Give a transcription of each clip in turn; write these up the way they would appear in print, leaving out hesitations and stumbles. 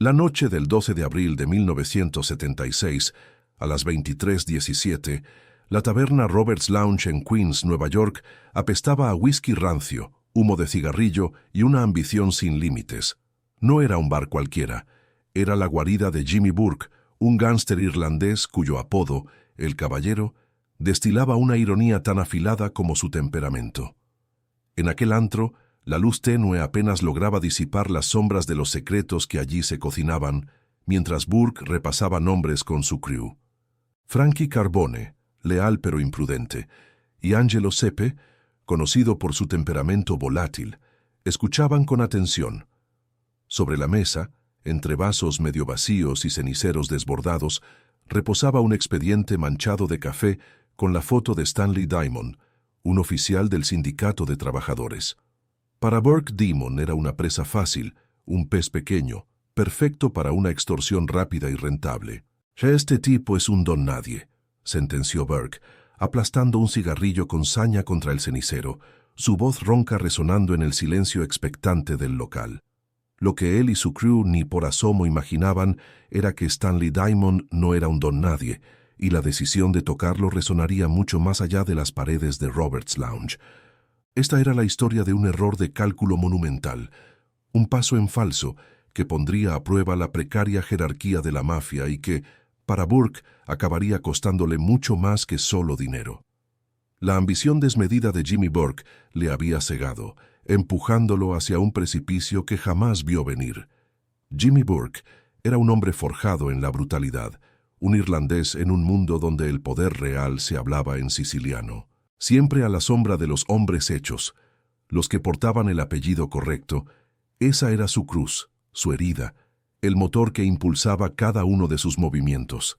La noche del 12 de abril de 1976, a las 23:17, la taberna Roberts Lounge en Queens, Nueva York, apestaba a whisky rancio, humo de cigarrillo y una ambición sin límites. No era un bar cualquiera, era la guarida de Jimmy Burke, un gánster irlandés cuyo apodo, el Caballero, destilaba una ironía tan afilada como su temperamento. En aquel antro, la luz tenue apenas lograba disipar las sombras de los secretos que allí se cocinaban, mientras Burke repasaba nombres con su crew. Frankie Carbone, leal pero imprudente, y Angelo Sepe, conocido por su temperamento volátil, escuchaban con atención. Sobre la mesa, entre vasos medio vacíos y ceniceros desbordados, reposaba un expediente manchado de café con la foto de Stanley Diamond, un oficial del sindicato de trabajadores. Para Burke, Diamond era una presa fácil, un pez pequeño, perfecto para una extorsión rápida y rentable. «Este tipo es un don nadie», sentenció Burke, aplastando un cigarrillo con saña contra el cenicero, su voz ronca resonando en el silencio expectante del local. Lo que él y su crew ni por asomo imaginaban era que Stanley Diamond no era un don nadie, y la decisión de tocarlo resonaría mucho más allá de las paredes de Roberts Lounge. Esta era la historia de un error de cálculo monumental, un paso en falso que pondría a prueba la precaria jerarquía de la mafia y que, para Burke, acabaría costándole mucho más que solo dinero. La ambición desmedida de Jimmy Burke le había cegado, empujándolo hacia un precipicio que jamás vio venir. Jimmy Burke era un hombre forjado en la brutalidad, un irlandés en un mundo donde el poder real se hablaba en siciliano, siempre a la sombra de los hombres hechos, los que portaban el apellido correcto. Esa era su cruz, su herida, el motor que impulsaba cada uno de sus movimientos.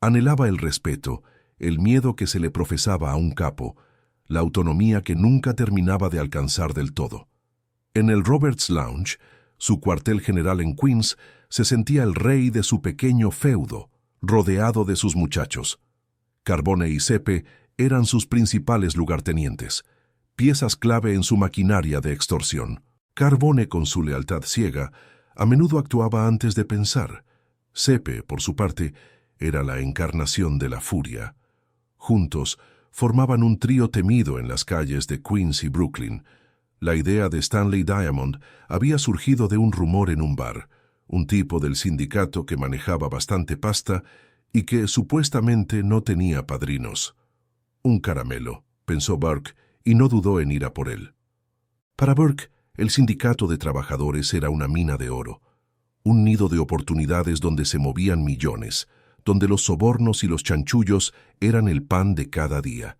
Anhelaba el respeto, el miedo que se le profesaba a un capo, la autonomía que nunca terminaba de alcanzar del todo. En el Roberts Lounge, su cuartel general en Queens, se sentía el rey de su pequeño feudo, rodeado de sus muchachos. Carbone y Sepe eran sus principales lugartenientes, piezas clave en su maquinaria de extorsión. Carbone, con su lealtad ciega, a menudo actuaba antes de pensar. Sepe, por su parte, era la encarnación de la furia. Juntos, formaban un trío temido en las calles de Queens y Brooklyn. La idea de Stanley Diamond había surgido de un rumor en un bar, un tipo del sindicato que manejaba bastante pasta y que supuestamente no tenía padrinos. Un caramelo, pensó Burke, y no dudó en ir a por él. Para Burke, el sindicato de trabajadores era una mina de oro, un nido de oportunidades donde se movían millones, donde los sobornos y los chanchullos eran el pan de cada día.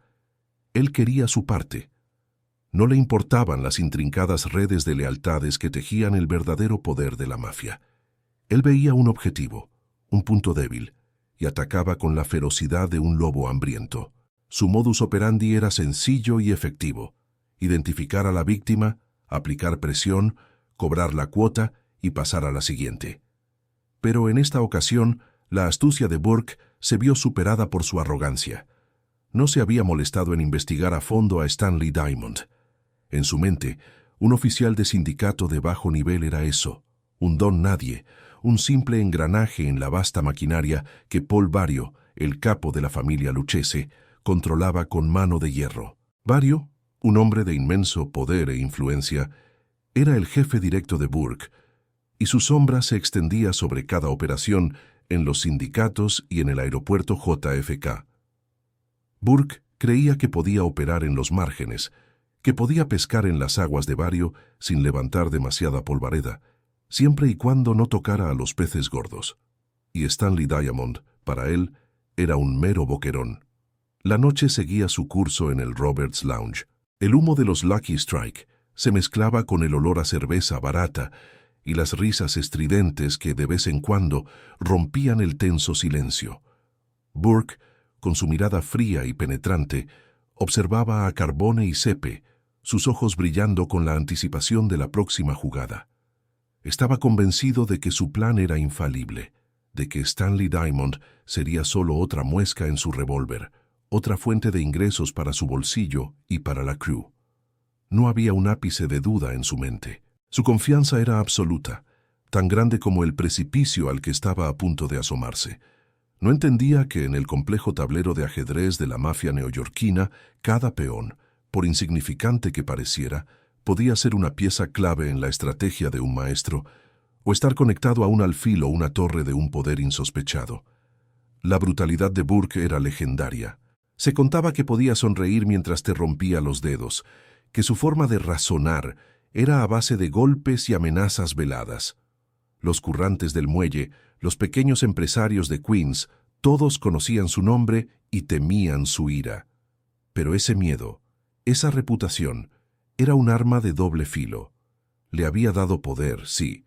Él quería su parte. No le importaban las intrincadas redes de lealtades que tejían el verdadero poder de la mafia. Él veía un objetivo, un punto débil, y atacaba con la ferocidad de un lobo hambriento. Su modus operandi era sencillo y efectivo: identificar a la víctima, aplicar presión, cobrar la cuota y pasar a la siguiente. Pero en esta ocasión, la astucia de Burke se vio superada por su arrogancia. No se había molestado en investigar a fondo a Stanley Diamond. En su mente, un oficial de sindicato de bajo nivel era eso, un don nadie, un simple engranaje en la vasta maquinaria que Paul Vario, el capo de la familia Lucchese, controlaba con mano de hierro. Vario, un hombre de inmenso poder e influencia, era el jefe directo de Burke, y su sombra se extendía sobre cada operación en los sindicatos y en el aeropuerto JFK. Burke creía que podía operar en los márgenes, que podía pescar en las aguas de Vario sin levantar demasiada polvareda, siempre y cuando no tocara a los peces gordos. Y Stanley Diamond, para él, era un mero boquerón. La noche seguía su curso en el Roberts Lounge. El humo de los Lucky Strike se mezclaba con el olor a cerveza barata y las risas estridentes que de vez en cuando rompían el tenso silencio. Burke, con su mirada fría y penetrante, observaba a Carbone y Sepe, sus ojos brillando con la anticipación de la próxima jugada. Estaba convencido de que su plan era infalible, de que Stanley Diamond sería solo otra muesca en su revólver, otra fuente de ingresos para su bolsillo y para la crew. No había un ápice de duda en su mente. Su confianza era absoluta. tan grande como el precipicio al que estaba a punto de asomarse. No entendía que en el complejo tablero de ajedrez de la mafia neoyorquina, cada peón, por insignificante que pareciera, podía ser una pieza clave en la estrategia de un maestro o estar conectado a un alfil o una torre de un poder insospechado. La brutalidad de Burke era legendaria. Se contaba que podía sonreír mientras te rompía los dedos, que su forma de razonar era a base de golpes y amenazas veladas. Los currantes del muelle, los pequeños empresarios de Queens, todos conocían su nombre y temían su ira. Pero ese miedo, esa reputación, era un arma de doble filo. Le había dado poder, sí,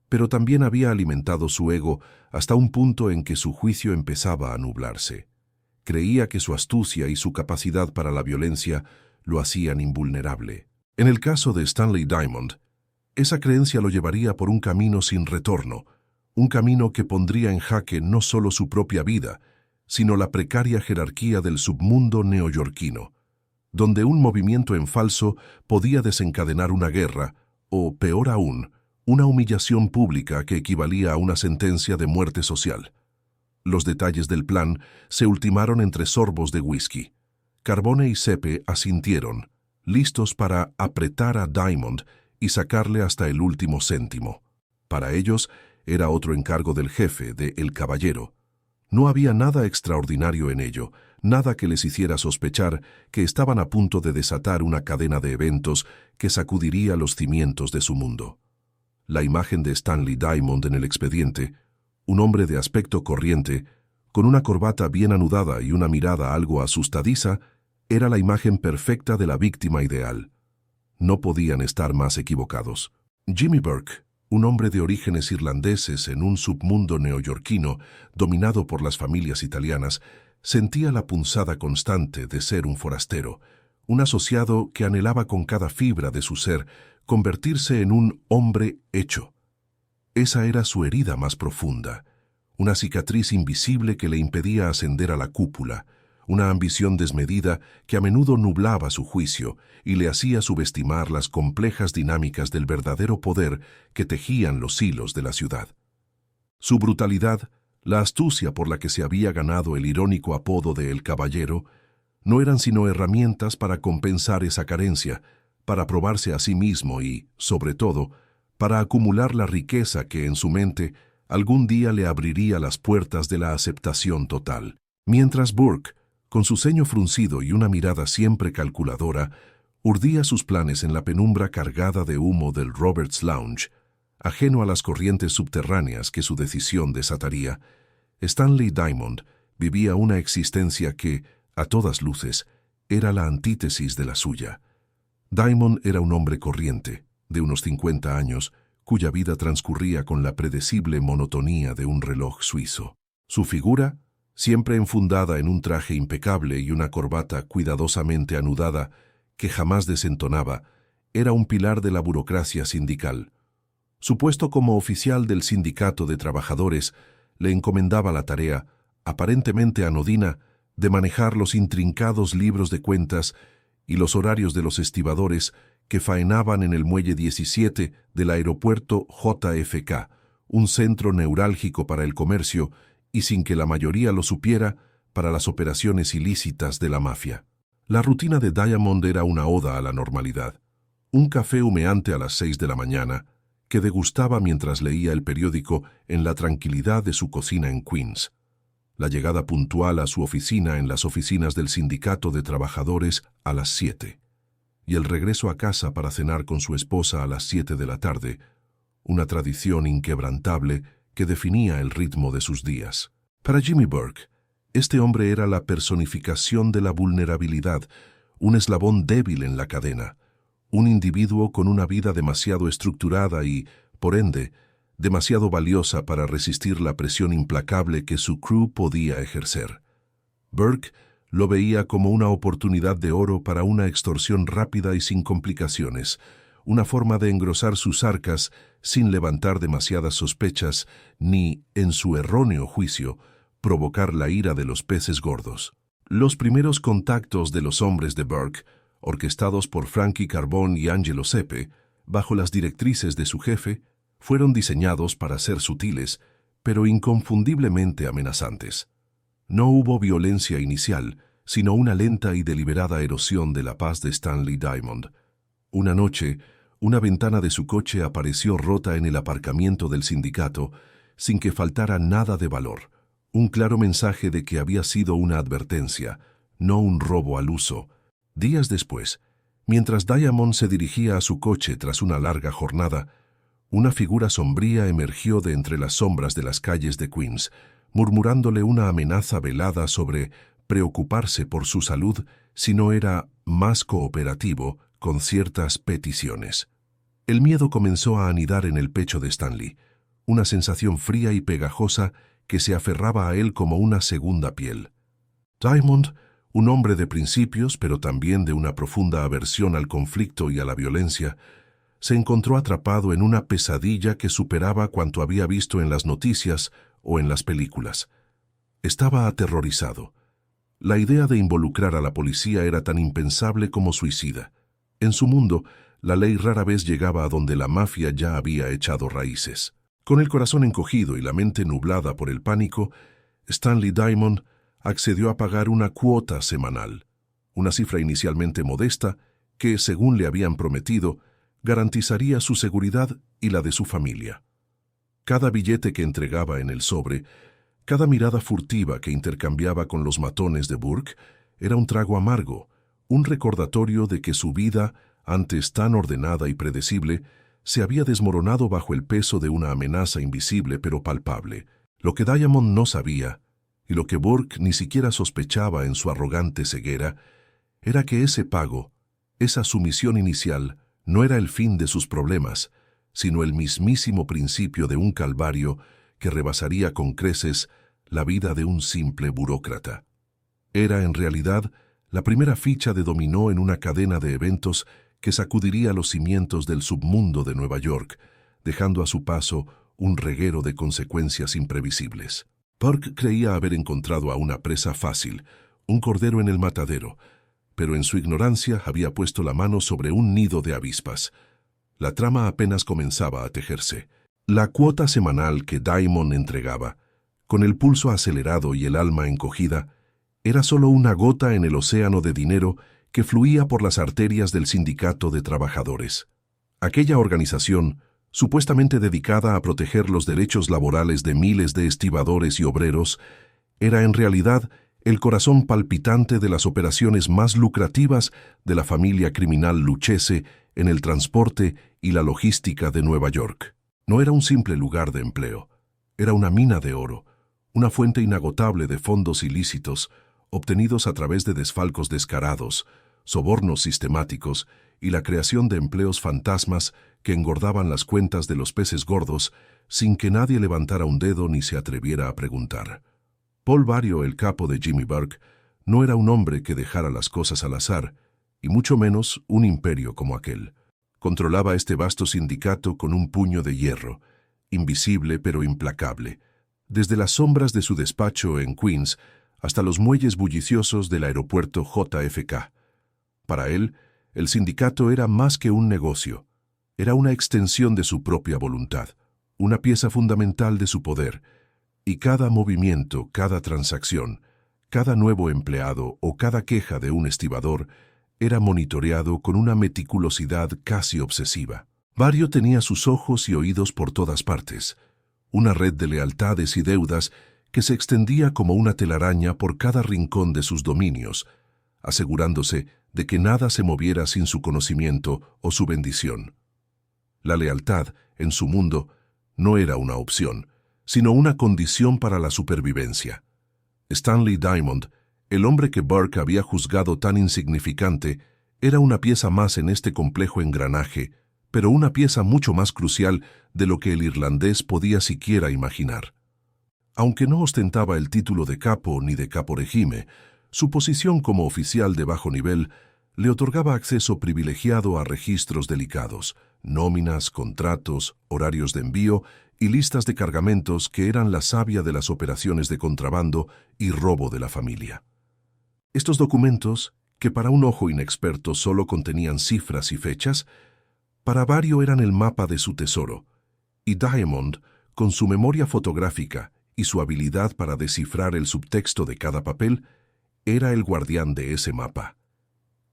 pero también había alimentado su ego hasta un punto en que su juicio empezaba a nublarse. Creía que su astucia y su capacidad para la violencia lo hacían invulnerable. En el caso de Stanley Diamond, esa creencia lo llevaría por un camino sin retorno, un camino que pondría en jaque no solo su propia vida, sino la precaria jerarquía del submundo neoyorquino, donde un movimiento en falso podía desencadenar una guerra, o, peor aún, una humillación pública que equivalía a una sentencia de muerte social. Los detalles del plan se ultimaron entre sorbos de whisky. Carbone y Sepe asintieron, listos para apretar a Diamond y sacarle hasta el último céntimo. Para ellos era otro encargo del jefe, de El Caballero. No había nada extraordinario en ello, nada que les hiciera sospechar que estaban a punto de desatar una cadena de eventos que sacudiría los cimientos de su mundo. La imagen de Stanley Diamond en el expediente, un hombre de aspecto corriente, con una corbata bien anudada y una mirada algo asustadiza, era la imagen perfecta de la víctima ideal. No podían estar más equivocados. Jimmy Burke, un hombre de orígenes irlandeses en un submundo neoyorquino dominado por las familias italianas, sentía la punzada constante de ser un forastero, un asociado que anhelaba con cada fibra de su ser convertirse en un hombre hecho. Esa era su herida más profunda, una cicatriz invisible que le impedía ascender a la cúpula, una ambición desmedida que a menudo nublaba su juicio y le hacía subestimar las complejas dinámicas del verdadero poder que tejían los hilos de la ciudad. Su brutalidad, la astucia por la que se había ganado el irónico apodo de El Caballero, no eran sino herramientas para compensar esa carencia, para probarse a sí mismo y, sobre todo, para acumular la riqueza que en su mente algún día le abriría las puertas de la aceptación total. Mientras Burke, con su ceño fruncido y una mirada siempre calculadora, urdía sus planes en la penumbra cargada de humo del Roberts Lounge, ajeno a las corrientes subterráneas que su decisión desataría, Stanley Diamond vivía una existencia que, a todas luces, era la antítesis de la suya. Diamond era un hombre corriente, de unos 50 años, cuya vida transcurría con la predecible monotonía de un reloj suizo. Su figura, siempre enfundada en un traje impecable y una corbata cuidadosamente anudada que jamás desentonaba, era un pilar de la burocracia sindical. Su puesto como oficial del sindicato de trabajadores le encomendaba la tarea, aparentemente anodina, de manejar los intrincados libros de cuentas y los horarios de los estibadores que faenaban en el muelle 17 del aeropuerto JFK, un centro neurálgico para el comercio y, sin que la mayoría lo supiera, para las operaciones ilícitas de la mafia. La rutina de Diamond era una oda a la normalidad. Un café humeante a las 6 de la mañana, que degustaba mientras leía el periódico en la tranquilidad de su cocina en Queens. La llegada puntual a su oficina en las oficinas del sindicato de trabajadores a las 7. Y el regreso a casa para cenar con su esposa a las 7 de la tarde, una tradición inquebrantable que definía el ritmo de sus días. Para Jimmy Burke, este hombre era la personificación de la vulnerabilidad, un eslabón débil en la cadena, un individuo con una vida demasiado estructurada y, por ende, demasiado valiosa para resistir la presión implacable que su crew podía ejercer. Burke lo veía como una oportunidad de oro para una extorsión rápida y sin complicaciones, una forma de engrosar sus arcas sin levantar demasiadas sospechas ni, en su erróneo juicio, provocar la ira de los peces gordos. Los primeros contactos de los hombres de Burke, orquestados por Frankie Carbone y Angelo Sepe, bajo las directrices de su jefe, Fueron diseñados para ser sutiles, pero inconfundiblemente amenazantes. No hubo violencia inicial, sino una lenta y deliberada erosión de la paz de Stanley Diamond. Una noche, una ventana de su coche apareció rota en el aparcamiento del sindicato, sin que faltara nada de valor. Un claro mensaje de que había sido una advertencia, no un robo al uso. Días después, mientras Diamond se dirigía a su coche tras una larga jornada, una figura sombría emergió de entre las sombras de las calles de Queens, murmurándole una amenaza velada sobre preocuparse por su salud si no era más cooperativo con ciertas peticiones. El miedo comenzó a anidar en el pecho de Stanley, una sensación fría y pegajosa que se aferraba a él como una segunda piel. Diamond, un hombre de principios, pero también de una profunda aversión al conflicto y a la violencia, se encontró atrapado en una pesadilla que superaba cuanto había visto en las noticias o en las películas. Estaba aterrorizado. La idea de involucrar a la policía era tan impensable como suicida. En su mundo, la ley rara vez llegaba a donde la mafia ya había echado raíces. Con el corazón encogido y la mente nublada por el pánico, Stanley Diamond accedió a pagar una cuota semanal, una cifra inicialmente modesta que, según le habían prometido, garantizaría su seguridad y la de su familia. Cada billete que entregaba en el sobre, cada mirada furtiva que intercambiaba con los matones de Burke, era un trago amargo, un recordatorio de que su vida, antes tan ordenada y predecible, se había desmoronado bajo el peso de una amenaza invisible pero palpable. Lo que Diamond no sabía, y lo que Burke ni siquiera sospechaba en su arrogante ceguera, era que ese pago, esa sumisión inicial, no era el fin de sus problemas, sino el mismísimo principio de un calvario que rebasaría con creces la vida de un simple burócrata. Era, en realidad, la primera ficha de dominó en una cadena de eventos que sacudiría los cimientos del submundo de Nueva York, dejando a su paso un reguero de consecuencias imprevisibles. Burke creía haber encontrado a una presa fácil, un cordero en el matadero, pero en su ignorancia había puesto la mano sobre un nido de avispas. La trama apenas comenzaba a tejerse. La cuota semanal que Diamond entregaba, con el pulso acelerado y el alma encogida, era solo una gota en el océano de dinero que fluía por las arterias del sindicato de trabajadores. Aquella organización, supuestamente dedicada a proteger los derechos laborales de miles de estibadores y obreros, era en realidad el corazón palpitante de las operaciones más lucrativas de la familia criminal Lucchese en el transporte y la logística de Nueva York. No era un simple lugar de empleo, era una mina de oro, una fuente inagotable de fondos ilícitos obtenidos a través de desfalcos descarados, sobornos sistemáticos y la creación de empleos fantasmas que engordaban las cuentas de los peces gordos sin que nadie levantara un dedo ni se atreviera a preguntar. Paul Vario, el capo de Jimmy Burke, no era un hombre que dejara las cosas al azar, y mucho menos un imperio como aquel. Controlaba este vasto sindicato con un puño de hierro, invisible pero implacable, desde las sombras de su despacho en Queens hasta los muelles bulliciosos del aeropuerto JFK. Para él, el sindicato era más que un negocio, era una extensión de su propia voluntad, una pieza fundamental de su poder, y cada movimiento, cada transacción, cada nuevo empleado o cada queja de un estibador era monitoreado con una meticulosidad casi obsesiva. Vario tenía sus ojos y oídos por todas partes, una red de lealtades y deudas que se extendía como una telaraña por cada rincón de sus dominios, asegurándose de que nada se moviera sin su conocimiento o su bendición. La lealtad, en su mundo, no era una opción, sino una condición para la supervivencia. Stanley Diamond, el hombre que Burke había juzgado tan insignificante, era una pieza más en este complejo engranaje, pero una pieza mucho más crucial de lo que el irlandés podía siquiera imaginar. Aunque no ostentaba el título de capo ni de caporegime, su posición como oficial de bajo nivel le otorgaba acceso privilegiado a registros delicados, nóminas, contratos, horarios de envío y listas de cargamentos que eran la savia de las operaciones de contrabando y robo de la familia. Estos documentos, que para un ojo inexperto solo contenían cifras y fechas, para Vario eran el mapa de su tesoro, Y Diamond, con su memoria fotográfica y su habilidad para descifrar el subtexto de cada papel, era el guardián de ese mapa.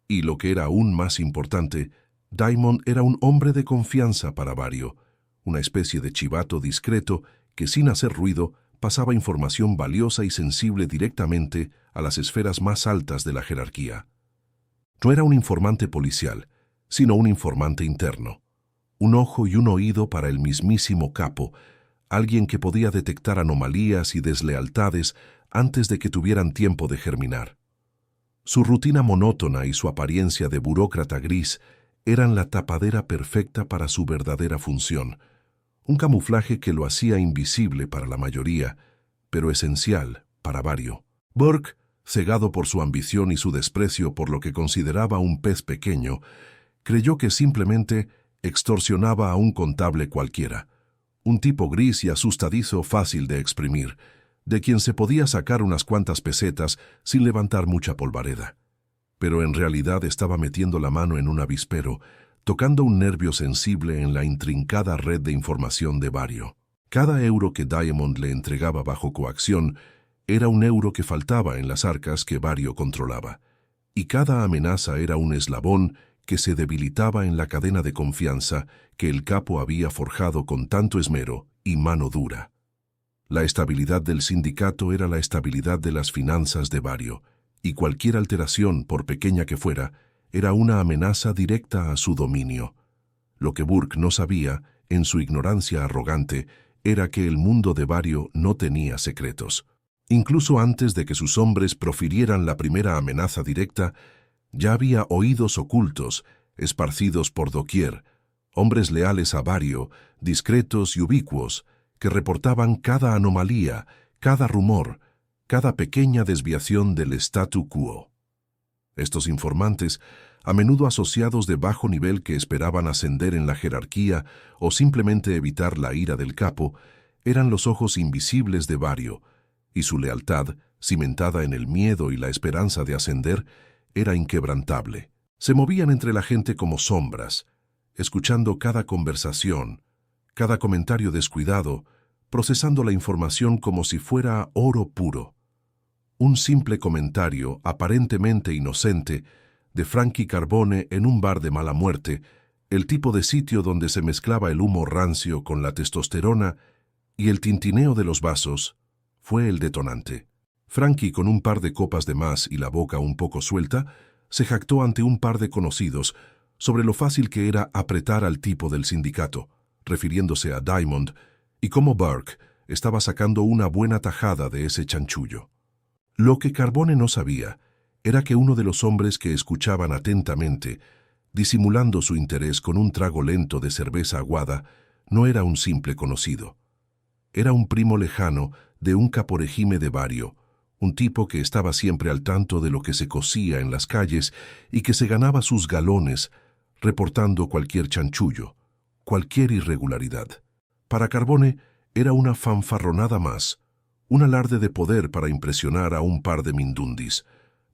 Y lo que era aún más importante, Diamond era un hombre de confianza para Vario, una especie de chivato discreto que sin hacer ruido pasaba información valiosa y sensible directamente a las esferas más altas de la jerarquía. No era un informante policial, sino un informante interno. Un ojo y un oído para el mismísimo capo, alguien que podía detectar anomalías y deslealtades antes de que tuvieran tiempo de germinar. Su rutina monótona y su apariencia de burócrata gris eran la tapadera perfecta para su verdadera función, un camuflaje que lo hacía invisible para la mayoría, pero esencial para Vario. Burke, cegado por su ambición y su desprecio por lo que consideraba un pez pequeño, creyó que simplemente extorsionaba a un contable cualquiera, un tipo gris y asustadizo fácil de exprimir, de quien se podía sacar unas cuantas pesetas sin levantar mucha polvareda. Pero en realidad estaba metiendo la mano en un avispero, tocando un nervio sensible en la intrincada red de información de Vario. Cada euro que Diamond le entregaba bajo coacción era un euro que faltaba en las arcas que Vario controlaba, y cada amenaza era un eslabón que se debilitaba en la cadena de confianza que el capo había forjado con tanto esmero y mano dura. La estabilidad del sindicato era la estabilidad de las finanzas de Vario, y cualquier alteración, por pequeña que fuera, era una amenaza directa a su dominio. Lo que Burke no sabía, en su ignorancia arrogante, era que el mundo de Vario no tenía secretos. Incluso antes de que sus hombres profirieran la primera amenaza directa, ya había oídos ocultos, esparcidos por doquier, hombres leales a Vario, discretos y ubicuos, que reportaban cada anomalía, cada rumor, cada pequeña desviación del statu quo. Estos informantes, a menudo asociados de bajo nivel que esperaban ascender en la jerarquía o simplemente evitar la ira del capo, eran los ojos invisibles de Vario, y su lealtad, cimentada en el miedo y la esperanza de ascender, era inquebrantable. Se movían entre la gente como sombras, escuchando cada conversación, cada comentario descuidado, procesando la información como si fuera oro puro. Un simple comentario, aparentemente inocente, de Frankie Carbone en un bar de mala muerte, el tipo de sitio donde se mezclaba el humo rancio con la testosterona y el tintineo de los vasos, fue el detonante. Frankie, con un par de copas de más y la boca un poco suelta, se jactó ante un par de conocidos sobre lo fácil que era apretar al tipo del sindicato, refiriéndose a Diamond, y cómo Burke estaba sacando una buena tajada de ese chanchullo. Lo que Carbone no sabía era que uno de los hombres que escuchaban atentamente, disimulando su interés con un trago lento de cerveza aguada, no era un simple conocido. Era un primo lejano de un caporegime de Vario, un tipo que estaba siempre al tanto de lo que se cocía en las calles y que se ganaba sus galones reportando cualquier chanchullo, cualquier irregularidad. Para Carbone era una fanfarronada más, un alarde de poder para impresionar a un par de mindundis.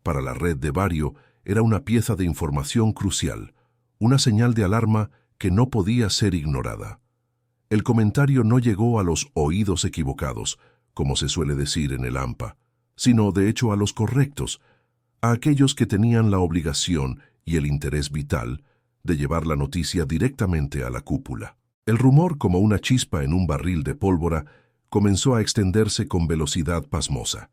Para la red de Vario era una pieza de información crucial, una señal de alarma que no podía ser ignorada. El comentario no llegó a los oídos equivocados, como se suele decir en el AMPA, sino de hecho a los correctos, a aquellos que tenían la obligación y el interés vital de llevar la noticia directamente a la cúpula. El rumor, como una chispa en un barril de pólvora, comenzó a extenderse con velocidad pasmosa.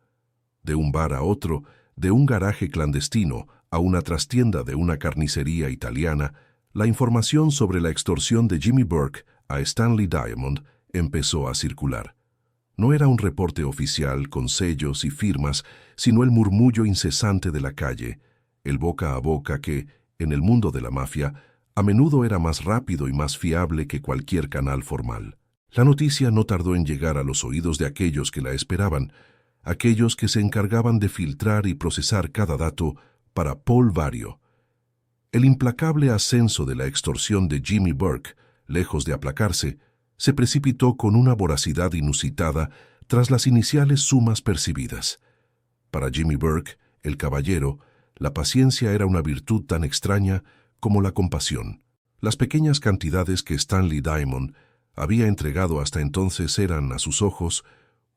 De un bar a otro, de un garaje clandestino a una trastienda de una carnicería italiana, la información sobre la extorsión de Jimmy Burke a Stanley Diamond empezó a circular. No era un reporte oficial con sellos y firmas, sino el murmullo incesante de la calle, el boca a boca que, en el mundo de la mafia, a menudo era más rápido y más fiable que cualquier canal formal. La noticia no tardó en llegar a los oídos de aquellos que la esperaban, aquellos que se encargaban de filtrar y procesar cada dato para Paul Vario. El implacable ascenso de la extorsión de Jimmy Burke, lejos de aplacarse, se precipitó con una voracidad inusitada tras las iniciales sumas percibidas. Para Jimmy Burke, el caballero, la paciencia era una virtud tan extraña como la compasión. Las pequeñas cantidades que Stanley Diamond había entregado hasta entonces eran, a sus ojos,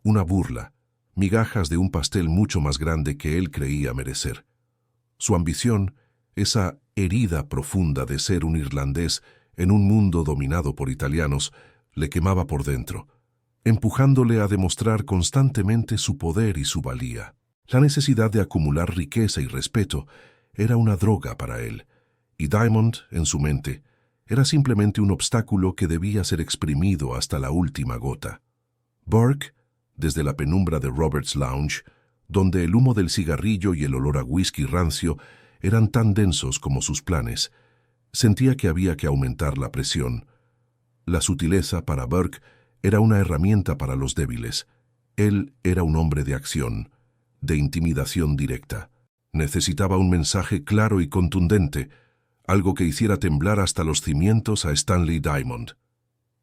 una burla, migajas de un pastel mucho más grande que él creía merecer. Su ambición, esa herida profunda de ser un irlandés en un mundo dominado por italianos, le quemaba por dentro, empujándole a demostrar constantemente su poder y su valía. La necesidad de acumular riqueza y respeto era una droga para él, y Diamond, en su mente, era simplemente un obstáculo que debía ser exprimido hasta la última gota. Burke, desde la penumbra de Roberts Lounge, donde el humo del cigarrillo y el olor a whisky rancio eran tan densos como sus planes, sentía que había que aumentar la presión. La sutileza, para Burke, era una herramienta para los débiles. Él era un hombre de acción, de intimidación directa. Necesitaba un mensaje claro y contundente, algo que hiciera temblar hasta los cimientos a Stanley Diamond.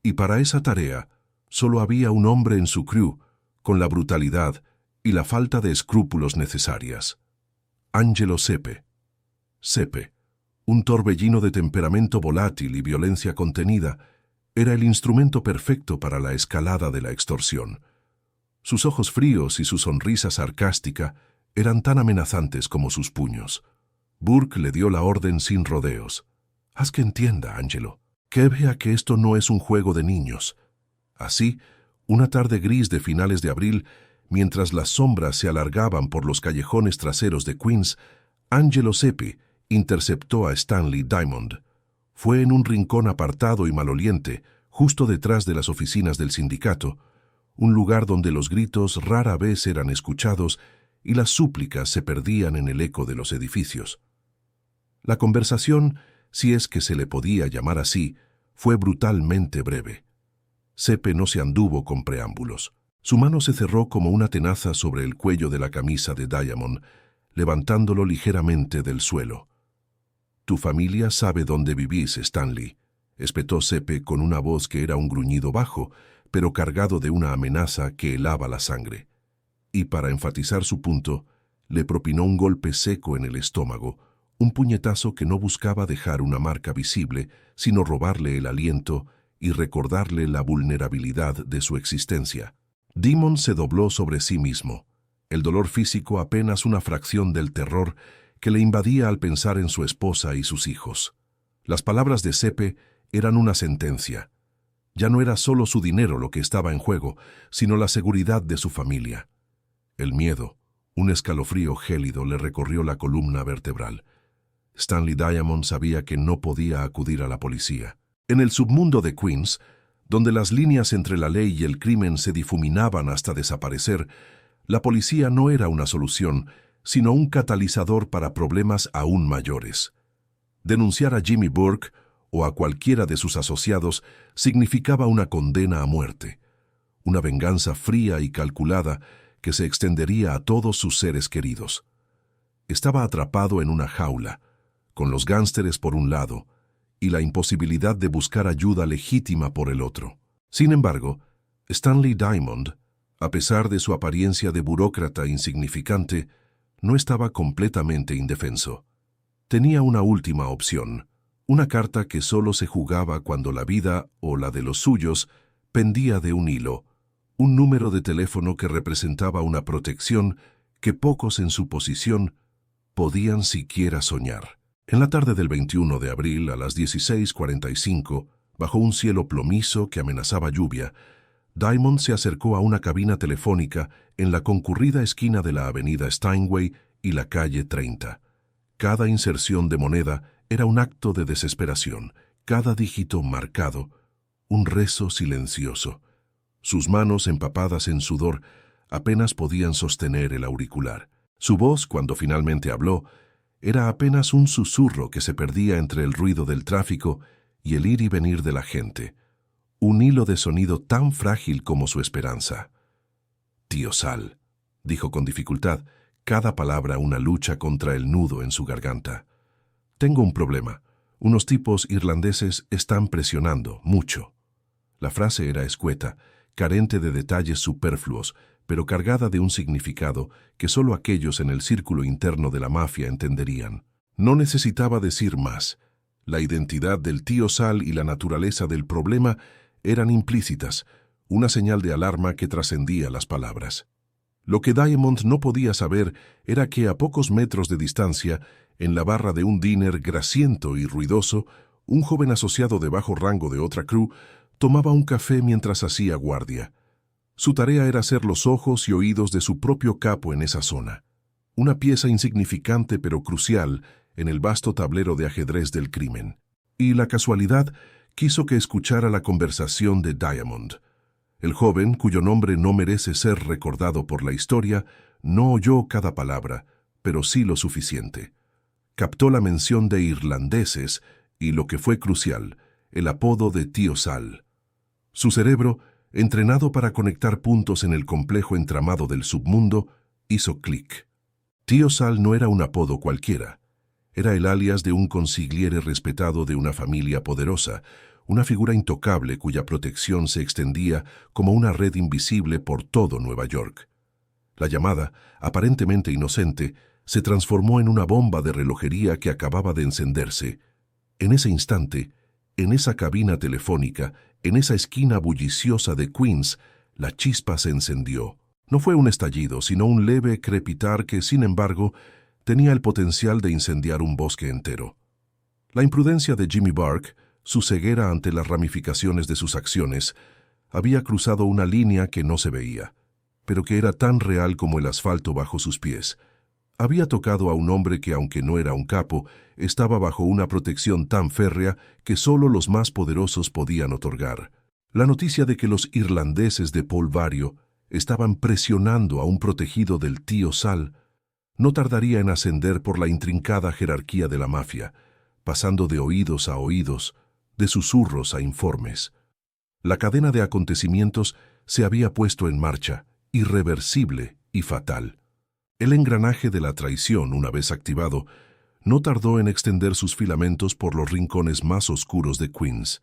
Y para esa tarea, solo había un hombre en su crew, con la brutalidad y la falta de escrúpulos necesarias. Angelo Sepe. Sepe, un torbellino de temperamento volátil y violencia contenida, era el instrumento perfecto para la escalada de la extorsión. Sus ojos fríos y su sonrisa sarcástica eran tan amenazantes como sus puños. Burke le dio la orden sin rodeos. «Haz que entienda, Angelo, que vea que esto no es un juego de niños». Así, una tarde gris de finales de abril, mientras las sombras se alargaban por los callejones traseros de Queens, Angelo Sepe interceptó a Stanley Diamond. Fue en un rincón apartado y maloliente, justo detrás de las oficinas del sindicato, un lugar donde los gritos rara vez eran escuchados y las súplicas se perdían en el eco de los edificios. La conversación, si es que se le podía llamar así, fue brutalmente breve. Sepe no se anduvo con preámbulos. Su mano se cerró como una tenaza sobre el cuello de la camisa de Diamond, levantándolo ligeramente del suelo. «Tu familia sabe dónde vivís, Stanley», espetó Sepe con una voz que era un gruñido bajo, pero cargado de una amenaza que helaba la sangre. Y para enfatizar su punto, le propinó un golpe seco en el estómago, un puñetazo que no buscaba dejar una marca visible, sino robarle el aliento y recordarle la vulnerabilidad de su existencia. Diamond se dobló sobre sí mismo, el dolor físico apenas una fracción del terror que le invadía al pensar en su esposa y sus hijos. Las palabras de Sepe eran una sentencia. Ya no era solo su dinero lo que estaba en juego, sino la seguridad de su familia. El miedo, un escalofrío gélido, le recorrió la columna vertebral. Stanley Diamond sabía que no podía acudir a la policía. En el submundo de Queens, donde las líneas entre la ley y el crimen se difuminaban hasta desaparecer, la policía no era una solución, sino un catalizador para problemas aún mayores. Denunciar a Jimmy Burke o a cualquiera de sus asociados significaba una condena a muerte, una venganza fría y calculada que se extendería a todos sus seres queridos. Estaba atrapado en una jaula, con los gánsteres por un lado y la imposibilidad de buscar ayuda legítima por el otro. Sin embargo, Stanley Diamond, a pesar de su apariencia de burócrata insignificante, no estaba completamente indefenso. Tenía una última opción, una carta que solo se jugaba cuando la vida o la de los suyos pendía de un hilo, un número de teléfono que representaba una protección que pocos en su posición podían siquiera soñar. En la tarde del 21 de abril, a las 16:45, bajo un cielo plomizo que amenazaba lluvia, Diamond se acercó a una cabina telefónica en la concurrida esquina de la avenida Steinway y la calle 30. Cada inserción de moneda era un acto de desesperación, cada dígito marcado, un rezo silencioso. Sus manos, empapadas en sudor, apenas podían sostener el auricular. Su voz, cuando finalmente habló, era apenas un susurro que se perdía entre el ruido del tráfico y el ir y venir de la gente, un hilo de sonido tan frágil como su esperanza. «Tío Sal», dijo con dificultad, cada palabra una lucha contra el nudo en su garganta. «Tengo un problema. Unos tipos irlandeses están presionando, mucho». La frase era escueta, carente de detalles superfluos, pero cargada de un significado que solo aquellos en el círculo interno de la mafia entenderían. No necesitaba decir más. La identidad del tío Sal y la naturaleza del problema eran implícitas, una señal de alarma que trascendía las palabras. Lo que Diamond no podía saber era que a pocos metros de distancia, en la barra de un diner grasiento y ruidoso, un joven asociado de bajo rango de otra crew tomaba un café mientras hacía guardia. Su tarea era ser los ojos y oídos de su propio capo en esa zona, una pieza insignificante pero crucial en el vasto tablero de ajedrez del crimen. Y la casualidad quiso que escuchara la conversación de Diamond. El joven, cuyo nombre no merece ser recordado por la historia, no oyó cada palabra, pero sí lo suficiente. Captó la mención de irlandeses y, lo que fue crucial, el apodo de Tío Sal. Su cerebro, entrenado para conectar puntos en el complejo entramado del submundo, hizo clic. Tío Sal no era un apodo cualquiera. Era el alias de un consigliere respetado de una familia poderosa, una figura intocable cuya protección se extendía como una red invisible por todo Nueva York. La llamada, aparentemente inocente, se transformó en una bomba de relojería que acababa de encenderse. En ese instante, en esa cabina telefónica, en esa esquina bulliciosa de Queens, la chispa se encendió. No fue un estallido, sino un leve crepitar que, sin embargo, tenía el potencial de incendiar un bosque entero. La imprudencia de Jimmy Burke, su ceguera ante las ramificaciones de sus acciones, había cruzado una línea que no se veía, pero que era tan real como el asfalto bajo sus pies. Había tocado a un hombre que, aunque no era un capo, estaba bajo una protección tan férrea que solo los más poderosos podían otorgar. La noticia de que los irlandeses de Polvario estaban presionando a un protegido del Tío Sal no tardaría en ascender por la intrincada jerarquía de la mafia, pasando de oídos a oídos, de susurros a informes. La cadena de acontecimientos se había puesto en marcha, irreversible y fatal. El engranaje de la traición, una vez activado, no tardó en extender sus filamentos por los rincones más oscuros de Queens.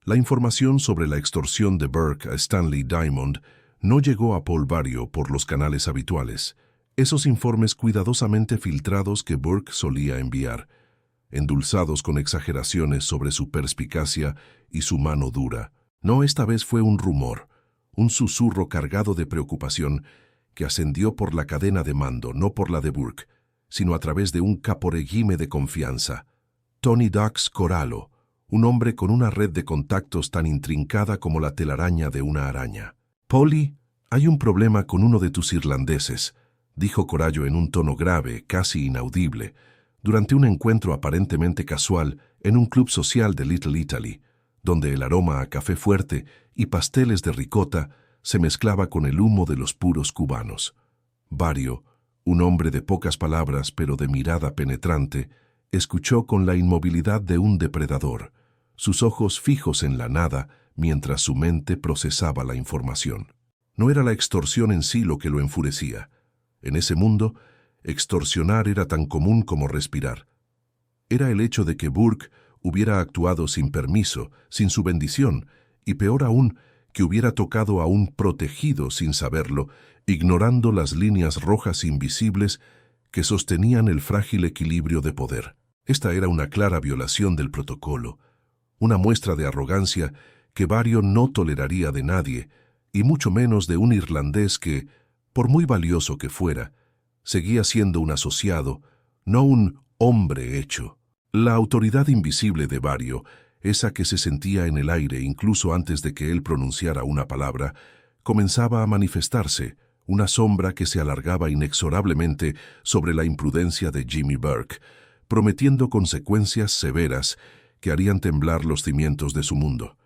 La información sobre la extorsión de Burke a Stanley Diamond no llegó a Polvario por los canales habituales, esos informes cuidadosamente filtrados que Burke solía enviar, endulzados con exageraciones sobre su perspicacia y su mano dura. No, esta vez fue un rumor, un susurro cargado de preocupación que ascendió por la cadena de mando, no por la de Burke, sino a través de un caporegime de confianza. Tony Dux Corallo, un hombre con una red de contactos tan intrincada como la telaraña de una araña. «Polly, hay un problema con uno de tus irlandeses», dijo Corallo en un tono grave, casi inaudible, durante un encuentro aparentemente casual en un club social de Little Italy, donde el aroma a café fuerte y pasteles de ricota se mezclaba con el humo de los puros cubanos. Vario, un hombre de pocas palabras pero de mirada penetrante, escuchó con la inmovilidad de un depredador, sus ojos fijos en la nada mientras su mente procesaba la información. No era la extorsión en sí lo que lo enfurecía. En ese mundo, extorsionar era tan común como respirar. Era el hecho de que Burke hubiera actuado sin permiso, sin su bendición, y peor aún, que hubiera tocado a un protegido sin saberlo, ignorando las líneas rojas invisibles que sostenían el frágil equilibrio de poder. Esta era una clara violación del protocolo, una muestra de arrogancia que Vario no toleraría de nadie, y mucho menos de un irlandés que, por muy valioso que fuera, seguía siendo un asociado, no un hombre hecho. La autoridad invisible de Vario, esa que se sentía en el aire incluso antes de que él pronunciara una palabra, comenzaba a manifestarse, una sombra que se alargaba inexorablemente sobre la imprudencia de Jimmy Burke, prometiendo consecuencias severas que harían temblar los cimientos de su mundo.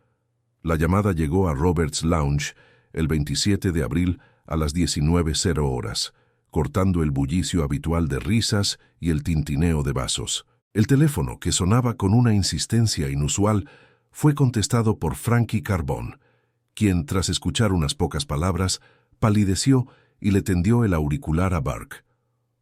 La llamada llegó a Roberts Lounge el 27 de abril a las 19:00 horas, cortando el bullicio habitual de risas y el tintineo de vasos. El teléfono, que sonaba con una insistencia inusual, fue contestado por Frankie Carbone, quien, tras escuchar unas pocas palabras, palideció y le tendió el auricular a Burke.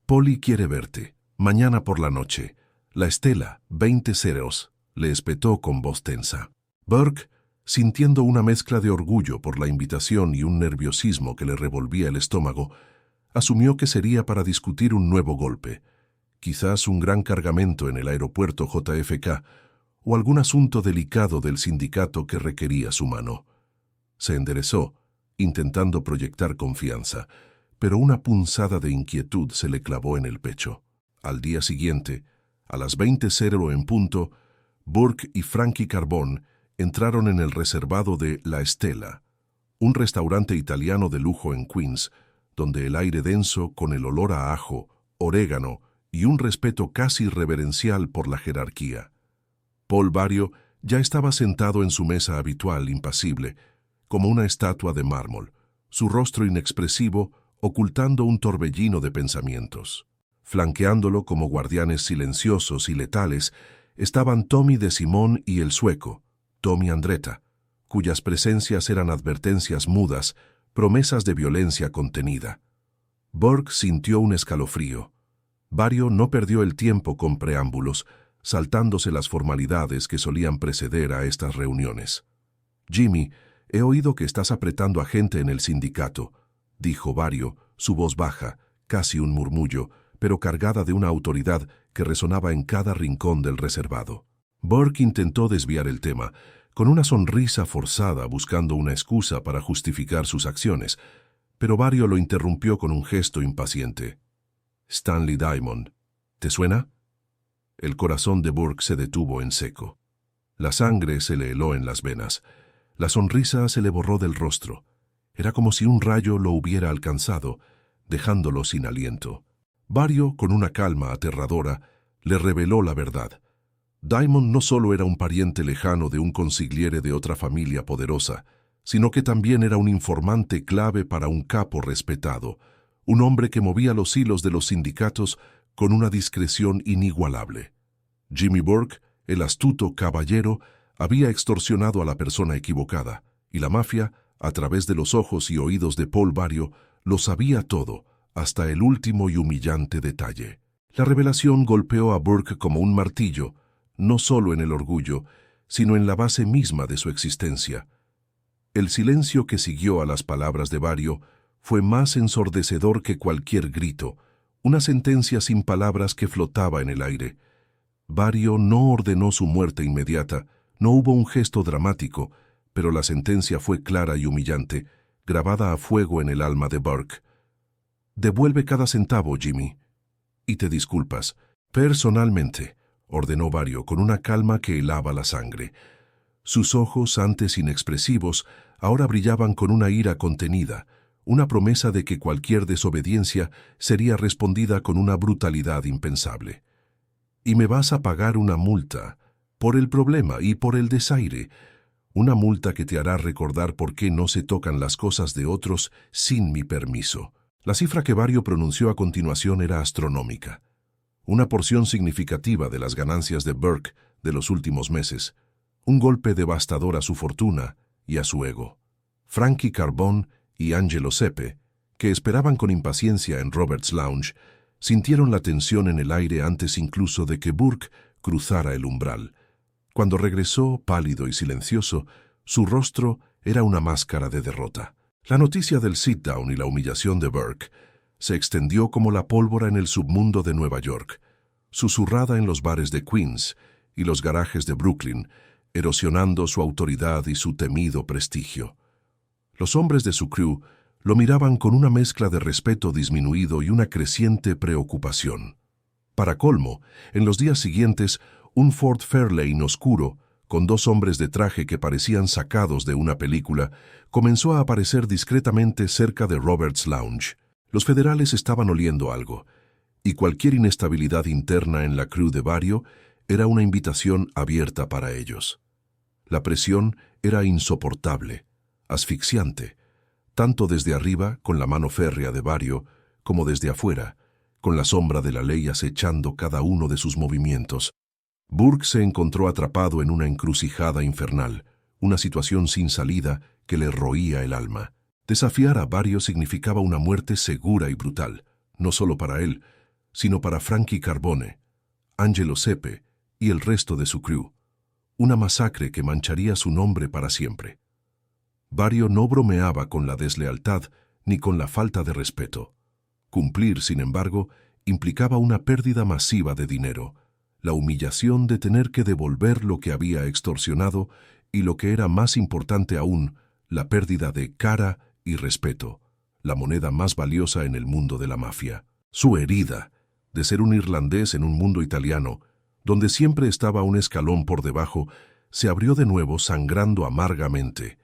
«Polly quiere verte, mañana por la noche. La Estela, 20 ceros», le espetó con voz tensa. Burke, sintiendo una mezcla de orgullo por la invitación y un nerviosismo que le revolvía el estómago, asumió que sería para discutir un nuevo golpe, quizás un gran cargamento en el aeropuerto JFK, o algún asunto delicado del sindicato que requería su mano. Se enderezó, intentando proyectar confianza, pero una punzada de inquietud se le clavó en el pecho. Al día siguiente, a las 20:00 en punto, Burke y Frankie Carbone entraron en el reservado de La Estela, un restaurante italiano de lujo en Queens, donde el aire denso, con el olor a ajo, orégano y un respeto casi reverencial por la jerarquía. Paul Vario ya estaba sentado en su mesa habitual, impasible, como una estatua de mármol, su rostro inexpresivo ocultando un torbellino de pensamientos. Flanqueándolo como guardianes silenciosos y letales estaban Tommy de Simón y el sueco, Tommy Andretta, cuyas presencias eran advertencias mudas, promesas de violencia contenida. Burke sintió un escalofrío. Vario no perdió el tiempo con preámbulos, saltándose las formalidades que solían preceder a estas reuniones. «Jimmy, he oído que estás apretando a gente en el sindicato», dijo Vario, su voz baja, casi un murmullo, pero cargada de una autoridad que resonaba en cada rincón del reservado. Burke intentó desviar el tema, con una sonrisa forzada buscando una excusa para justificar sus acciones, pero Vario lo interrumpió con un gesto impaciente. «Stanley Diamond, ¿te suena?» El corazón de Burke se detuvo en seco. La sangre se le heló en las venas. La sonrisa se le borró del rostro. Era como si un rayo lo hubiera alcanzado, dejándolo sin aliento. Vario, con una calma aterradora, le reveló la verdad. Diamond no solo era un pariente lejano de un consigliere de otra familia poderosa, sino que también era un informante clave para un capo respetado, un hombre que movía los hilos de los sindicatos con una discreción inigualable. Jimmy Burke, el astuto caballero, había extorsionado a la persona equivocada, y la mafia, a través de los ojos y oídos de Paul Vario, lo sabía todo, hasta el último y humillante detalle. La revelación golpeó a Burke como un martillo, no solo en el orgullo, sino en la base misma de su existencia. El silencio que siguió a las palabras de Vario fue más ensordecedor que cualquier grito, una sentencia sin palabras que flotaba en el aire. Vario no ordenó su muerte inmediata, no hubo un gesto dramático, pero la sentencia fue clara y humillante, grabada a fuego en el alma de Burke. «Devuelve cada centavo, Jimmy. Y te disculpas. Personalmente», ordenó Vario con una calma que helaba la sangre. Sus ojos, antes inexpresivos, ahora brillaban con una ira contenida, una promesa de que cualquier desobediencia sería respondida con una brutalidad impensable. «Y me vas a pagar una multa, por el problema y por el desaire, una multa que te hará recordar por qué no se tocan las cosas de otros sin mi permiso». La cifra que Vario pronunció a continuación era astronómica. Una porción significativa de las ganancias de Burke de los últimos meses, un golpe devastador a su fortuna y a su ego. Frankie Carbone y Angelo Sepe, que esperaban con impaciencia en Robert's Lounge, sintieron la tensión en el aire antes incluso de que Burke cruzara el umbral. Cuando regresó, pálido y silencioso, su rostro era una máscara de derrota. La noticia del sit-down y la humillación de Burke se extendió como la pólvora en el submundo de Nueva York, susurrada en los bares de Queens y los garajes de Brooklyn, erosionando su autoridad y su temido prestigio. Los hombres de su crew lo miraban con una mezcla de respeto disminuido y una creciente preocupación. Para colmo, en los días siguientes, un Ford Fairlane oscuro, con dos hombres de traje que parecían sacados de una película, comenzó a aparecer discretamente cerca de Robert's Lounge. Los federales estaban oliendo algo, y cualquier inestabilidad interna en la crew de Vario era una invitación abierta para ellos. La presión era insoportable, asfixiante, tanto desde arriba, con la mano férrea de Vario, como desde afuera, con la sombra de la ley acechando cada uno de sus movimientos. Burke se encontró atrapado en una encrucijada infernal, una situación sin salida que le roía el alma. Desafiar a Vario significaba una muerte segura y brutal, no solo para él, sino para Frankie Carbone, Angelo Sepe y el resto de su crew. Una masacre que mancharía su nombre para siempre. Vario no bromeaba con la deslealtad ni con la falta de respeto. Cumplir, sin embargo, implicaba una pérdida masiva de dinero, la humillación de tener que devolver lo que había extorsionado y, lo que era más importante aún, la pérdida de cara y respeto, la moneda más valiosa en el mundo de la mafia. Su herida, de ser un irlandés en un mundo italiano, donde siempre estaba un escalón por debajo, se abrió de nuevo sangrando amargamente.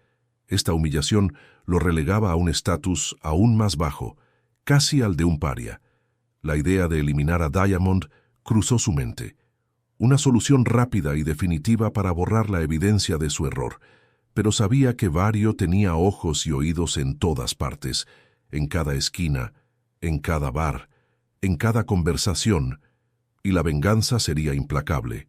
Esta humillación lo relegaba a un estatus aún más bajo, casi al de un paria. La idea de eliminar a Diamond cruzó su mente. Una solución rápida y definitiva para borrar la evidencia de su error, pero sabía que Vario tenía ojos y oídos en todas partes, en cada esquina, en cada bar, en cada conversación, y la venganza sería implacable,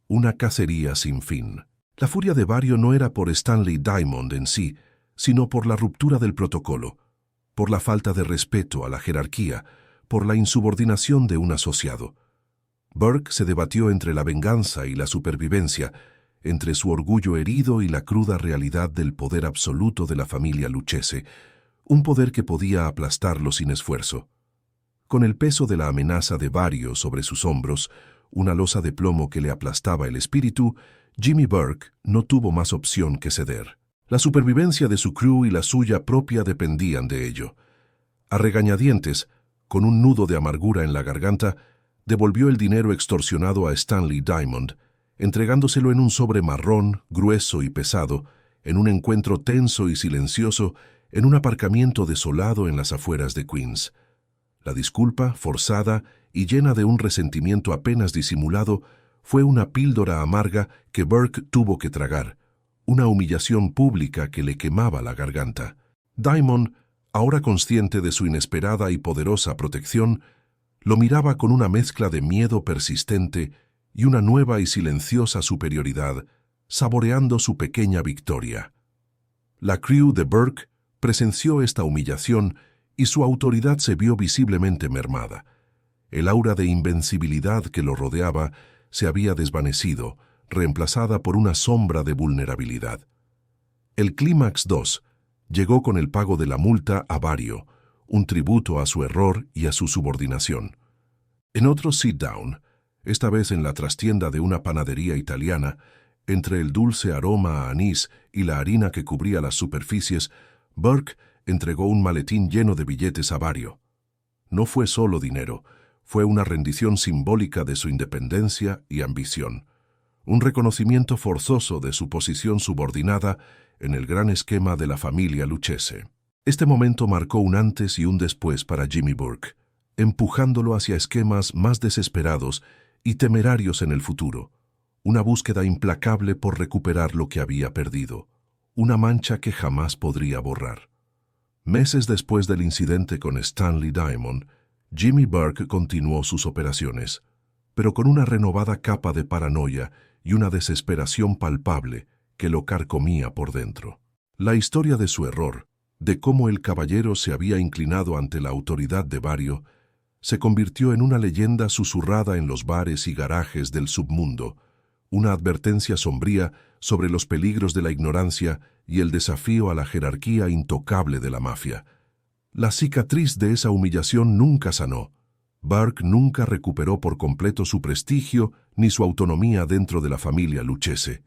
una cacería sin fin. La furia de Vario no era por Stanley Diamond en sí, sino por la ruptura del protocolo, por la falta de respeto a la jerarquía, por la insubordinación de un asociado. Burke se debatió entre la venganza y la supervivencia, entre su orgullo herido y la cruda realidad del poder absoluto de la familia Lucchese, un poder que podía aplastarlo sin esfuerzo. Con el peso de la amenaza de Vario sobre sus hombros, una losa de plomo que le aplastaba el espíritu, Jimmy Burke no tuvo más opción que ceder. La supervivencia de su crew y la suya propia dependían de ello. A regañadientes, con un nudo de amargura en la garganta, devolvió el dinero extorsionado a Stanley Diamond, entregándoselo en un sobre marrón, grueso y pesado, en un encuentro tenso y silencioso, en un aparcamiento desolado en las afueras de Queens. La disculpa, forzada y llena de un resentimiento apenas disimulado, fue una píldora amarga que Burke tuvo que tragar, una humillación pública que le quemaba la garganta. Diamond, ahora consciente de su inesperada y poderosa protección, lo miraba con una mezcla de miedo persistente y una nueva y silenciosa superioridad, saboreando su pequeña victoria. La crew de Burke presenció esta humillación y su autoridad se vio visiblemente mermada. El aura de invencibilidad que lo rodeaba se había desvanecido, reemplazada por una sombra de vulnerabilidad. El clímax 2 llegó con el pago de la multa a Vario, un tributo a su error y a su subordinación. En otro sit-down, esta vez en la trastienda de una panadería italiana, entre el dulce aroma a anís y la harina que cubría las superficies, Burke entregó un maletín lleno de billetes a Vario. No fue solo dinero, fue una rendición simbólica de su independencia y ambición, un reconocimiento forzoso de su posición subordinada en el gran esquema de la familia Lucchese. Este momento marcó un antes y un después para Jimmy Burke, empujándolo hacia esquemas más desesperados y temerarios en el futuro, una búsqueda implacable por recuperar lo que había perdido, una mancha que jamás podría borrar. Meses después del incidente con Stanley Diamond, Jimmy Burke continuó sus operaciones, pero con una renovada capa de paranoia y una desesperación palpable que lo carcomía por dentro. La historia de su error, de cómo el caballero se había inclinado ante la autoridad de Vario, se convirtió en una leyenda susurrada en los bares y garajes del submundo, una advertencia sombría sobre los peligros de la ignorancia y el desafío a la jerarquía intocable de la mafia. La cicatriz de esa humillación nunca sanó. Burke nunca recuperó por completo su prestigio ni su autonomía dentro de la familia Lucchese.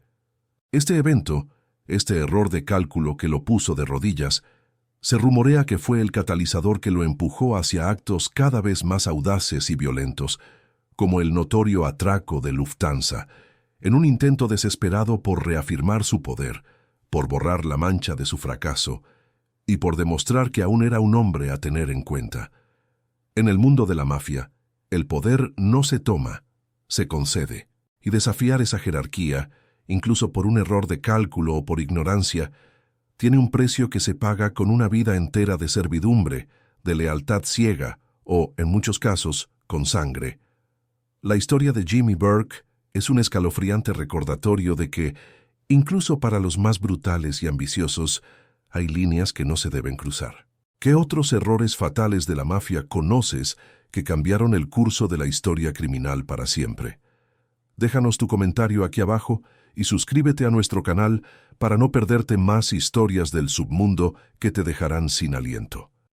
Este evento, este error de cálculo que lo puso de rodillas, se rumorea que fue el catalizador que lo empujó hacia actos cada vez más audaces y violentos, como el notorio atraco de Lufthansa, en un intento desesperado por reafirmar su poder, por borrar la mancha de su fracaso y por demostrar que aún era un hombre a tener en cuenta. En el mundo de la mafia, el poder no se toma, se concede, y desafiar esa jerarquía, incluso por un error de cálculo o por ignorancia, tiene un precio que se paga con una vida entera de servidumbre, de lealtad ciega o, en muchos casos, con sangre. La historia de Jimmy Burke es un escalofriante recordatorio de que, incluso para los más brutales y ambiciosos, hay líneas que no se deben cruzar. ¿Qué otros errores fatales de la mafia conoces que cambiaron el curso de la historia criminal para siempre? Déjanos tu comentario aquí abajo y suscríbete a nuestro canal para no perderte más historias del submundo que te dejarán sin aliento.